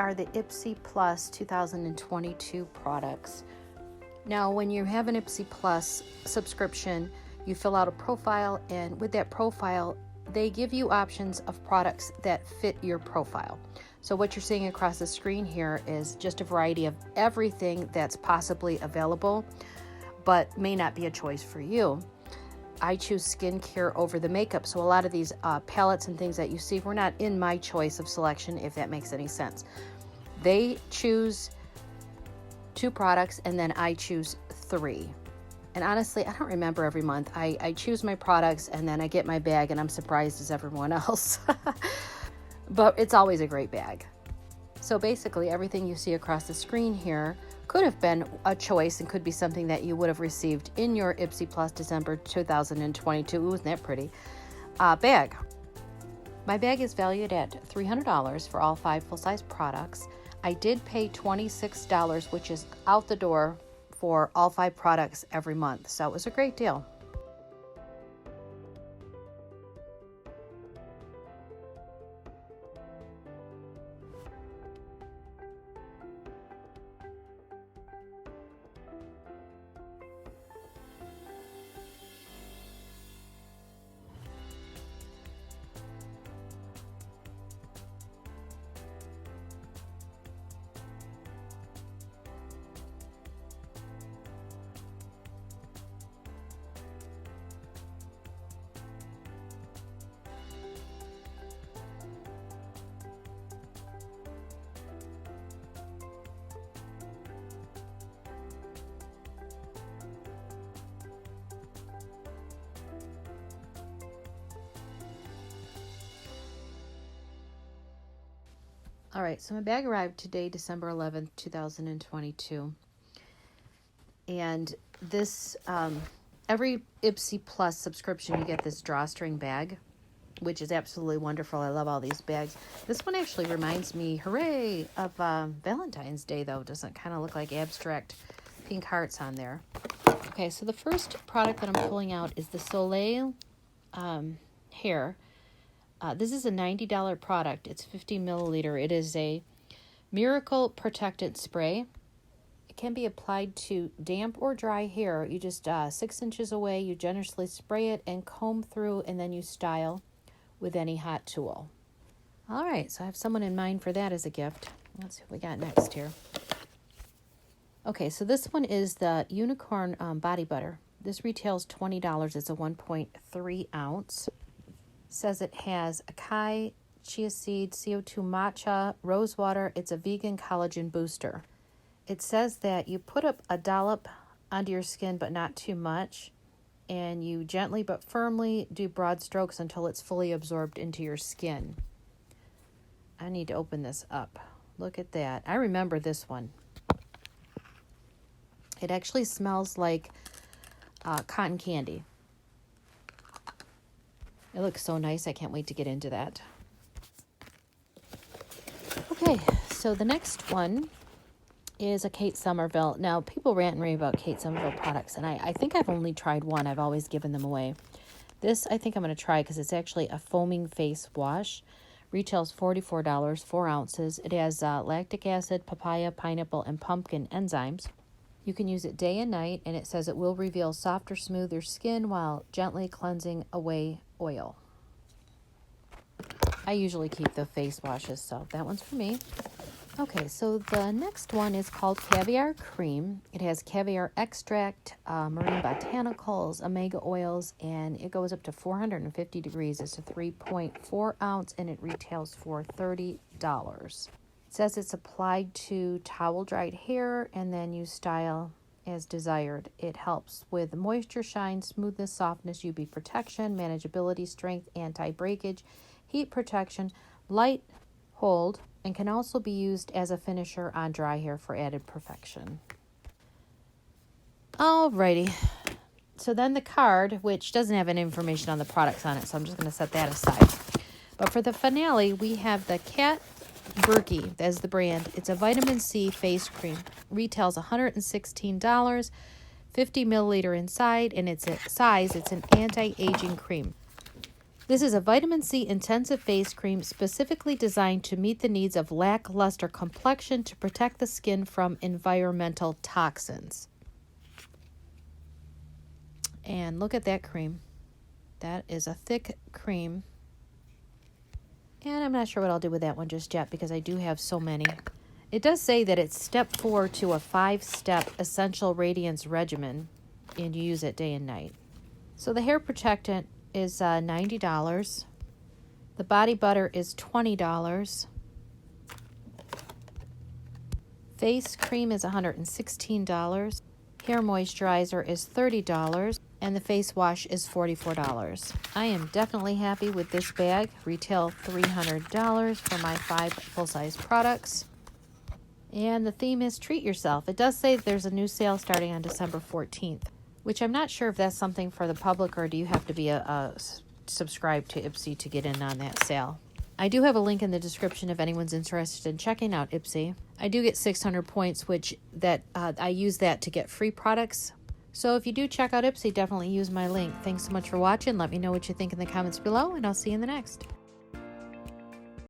are the Ipsy Plus 2022 products. Now, when you have an Ipsy Plus subscription, you fill out a profile, and with that profile, they give you options of products that fit your profile. So what you're seeing across the screen here is just a variety of everything that's possibly available, but may not be a choice for you. I choose skincare over the makeup, so a lot of these palettes and things that you see were not in my choice of selection, if that makes any sense. They choose 2 products, and then I choose 3. And honestly, I don't remember every month. I choose my products, and then I get my bag, and I'm surprised as everyone else. But it's always a great bag. So basically, everything you see across the screen here could have been a choice and could be something that you would have received in your Ipsy Plus December 2022. Ooh, isn't that pretty? Bag. My bag is valued at $300 for all 5 full-size products. I did pay $26, which is out the door for all 5 products every month. So it was a great deal. All right, so my bag arrived today, December 11th, 2022. And this, every Ipsy Plus subscription, you get this drawstring bag, which is absolutely wonderful. I love all these bags. This one actually reminds me, hooray, of Valentine's Day, though. Doesn't kind of look like abstract pink hearts on there. Okay, so the first product that I'm pulling out is the Soleil hair. This is a $90 product. It's 50 milliliter. It is a miracle protectant spray. It can be applied to damp or dry hair. You just 6 inches away, you generously spray it and comb through, and then you style with any hot tool. All right, so I have someone in mind for that as a gift. Let's see what we got next here. Okay, so this one is the Unicorn Body Butter. This retails $20. It's a 1.3 ounce. Says it has acai, chia seed, CO2 matcha, rose water. It's a vegan collagen booster. It says that you put up a dollop onto your skin, but not too much, and you gently but firmly do broad strokes until it's fully absorbed into your skin. I need to open this up. Look at that. I remember this one. It actually smells like cotton candy. It looks so nice. I can't wait to get into that. Okay, so the next one is a Kate Somerville. Now, people rant and rave about Kate Somerville products, and I think I've only tried one. I've always given them away. This I think I'm going to try because it's actually a foaming face wash. Retails $44, 4 ounces. It has lactic acid, papaya, pineapple, and pumpkin enzymes. You can use it day and night, and it says it will reveal softer, smoother skin while gently cleansing away oil. I usually keep the face washes, so that one's for me. Okay, so the next one is called Caviar Cream. It has caviar extract, marine botanicals, omega oils, and it goes up to 450 degrees. It's a 3.4 ounce, and it retails for $30. It says it's applied to towel-dried hair, and then you style as desired. It helps with moisture, shine, smoothness, softness, UV protection, manageability, strength, anti-breakage, heat protection, light hold, and can also be used as a finisher on dry hair for added perfection. Alrighty. So then the card, which doesn't have any information on the products on it, so I'm just going to set that aside. But for the finale, we have the Kat Berkey as the brand. It's a vitamin C face cream. Retails $116, 50 milliliter inside, and it's a size. It's an anti-aging cream. This is a vitamin C intensive face cream specifically designed to meet the needs of lackluster complexion to protect the skin from environmental toxins. And look at that cream. That is a thick cream. And I'm not sure what I'll do with that one just yet because I do have so many. It does say that it's step 4 to a 5-step essential radiance regimen, and you use it day and night. So the hair protectant is $90. The body butter is $20. Face cream is $116. Hair moisturizer is $30. And the face wash is $44. I am definitely happy with this bag. Retail $300 for my 5 full-size products. And the theme is treat yourself. It does say there's a new sale starting on December 14th, which I'm not sure if that's something for the public or do you have to be subscribed to Ipsy to get in on that sale. I do have a link in the description if anyone's interested in checking out Ipsy. I do get 600 points, which I use that to get free products. So if you do check out Ipsy, definitely use my link. Thanks so much for watching. Let me know what you think in the comments below, and I'll see you in the next.